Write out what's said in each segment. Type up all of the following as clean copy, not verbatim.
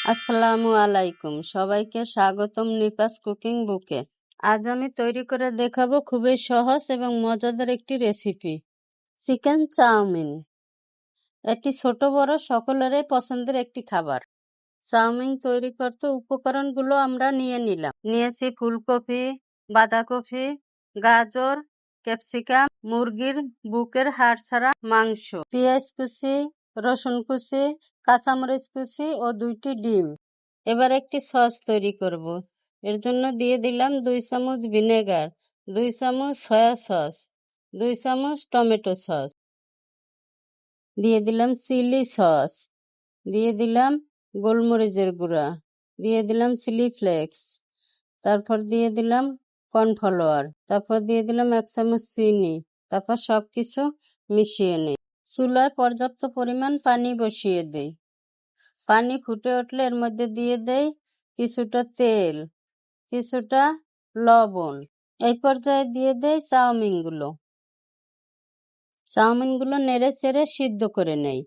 আসসালামু আলাইকুম, সবাইকে স্বাগতম নিপাস কুকিং বুকে। আজ আমি তৈরি করে দেখাবো খুবই সহজ এবং মজাদার একটি রেসিপি, চিকেন চাউমিন। এটি ছোট বড় সকলেরই পছন্দের একটি খাবার। চাউমিন তৈরি করতে উপকরণগুলো আমরা নিয়েছি ফুলকপি, বাঁধাকপি, গাজর, ক্যাপসিকাম, মুরগির বুকের হাড় ছাড়া মাংস, পেঁয়াজ কুচি, রসুন কুচি, কাঁচামরিচ কুচি ও 2টি ডিম। এবার একটি সস তৈরি করব। এর জন্য দিয়ে দিলাম 2 চামচ ভিনেগার, 2 চামচ সয়া সস, 2 চামচ টমেটো সস, দিয়ে দিলাম চিলি সস, দিয়ে দিলাম গোলমরিচের গুঁড়া, দিয়ে দিলাম চিলি ফ্লেক্স, তারপর দিয়ে দিলাম কর্নফ্লাওয়ার, তারপর দিয়ে দিলাম 1 চামচ চিনি। তারপর সবকিছু মিশিয়ে নিই। চুলায় পর্যাপ্ত পরিমাণ পানি বসিয়ে দিই। পানি ফুটে উঠলে এর মধ্যে দিয়ে দেই কিছুটা তেল, কিছুটা লবণ। এই পর্যায়ে দিয়ে দেই চাউমিনগুলো নেড়ে চেড়ে সিদ্ধ করে নেই।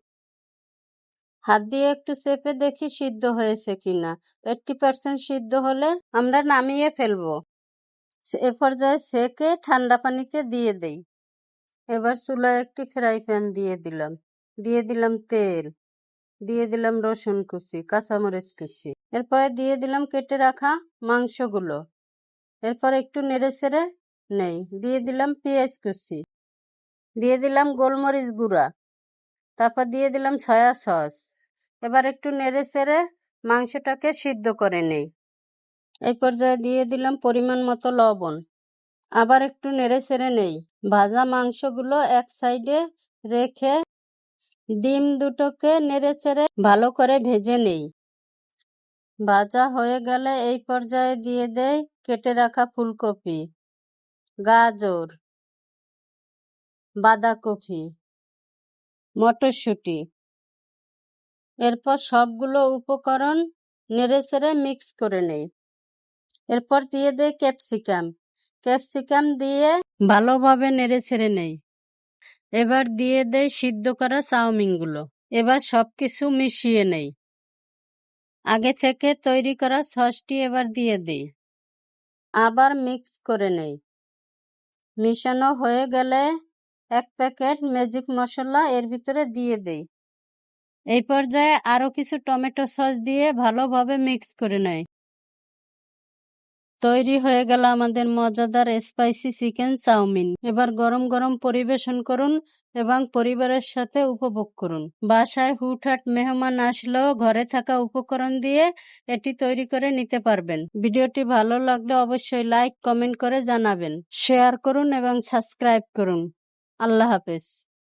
হাত দিয়ে একটু চেপে দেখি সিদ্ধ হয়েছে কিনা। 80% সিদ্ধ হলে আমরা নামিয়ে ফেলবো। এ পর্যায়ে সেকে ঠান্ডা পানিতে দিয়ে দেই। এবার চুলায় একটি ফ্রাই প্যান দিয়ে দিলাম তেল, দিয়ে দিলাম রসুন কুচি, কাঁচামরিচ কুচি, এরপরে দিয়ে দিলাম কেটে রাখা মাংসগুলো। এরপর একটু নেড়ে চেড়ে নেই। দিয়ে দিলাম পেঁয়াজ কুচি, দিয়ে দিলাম গোলমরিচ গুঁড়া, তারপর দিয়ে দিলাম সয়া সস। এবার একটু নেড়ে চেড়ে মাংসটাকে সিদ্ধ করে নেই। এই পর্যায়ে দিয়ে দিলাম পরিমাণ মতো লবণ। আবার একটু নেড়ে চেড়ে নেই। ভাজা মাংসগুলো এক সাইডে রেখে ডিম দুটোকে নেড়ে চেড়ে ভালো করে ভেজে নেই। ভাজা হয়ে গেলে এই পর্যায়ে দিয়ে দেই কেটে রাখা ফুলকপি, গাজর, বাঁধাকপি, মটরশুঁটি। এরপর সবগুলো উপকরণ নেড়েচেড়ে মিক্স করে নেই। এরপর দিয়ে দেই ক্যাপসিকাম দিয়ে ভালোভাবে নেড়েচেড়ে নেই। এবার দিয়ে দেই সিদ্ধ করা চাউমিনগুলো। এবার সবকিছু মিশিয়ে নেই। আগে থেকে তৈরি করা সসটি এবার দিয়ে দিই। আবার মিক্স করে নেই। মিশানো হয়ে গেলে 1 প্যাকেট ম্যাজিক মশলা এর ভিতরে দিয়ে দেই। এই পর্যায়ে আরো কিছু টমেটো সস দিয়ে ভালোভাবে মিক্স করে নেই। তৈরি হয়ে গেল আমাদের মজাদার স্পাইসি চিকেন চাউমিন। এবার গরম গরম পরিবেশন করুন এবং পরিবারের সাথে উপভোগ করুন। বাসায় হুটহাট মেহমান আসলেও ঘরে থাকা উপকরণ দিয়ে এটি তৈরি করে নিতে পারবেন। ভিডিওটি ভালো লাগলে অবশ্যই লাইক, কমেন্ট করে জানাবেন। শেয়ার করুন এবং সাবস্ক্রাইব করুন। আল্লাহ হাফেজ।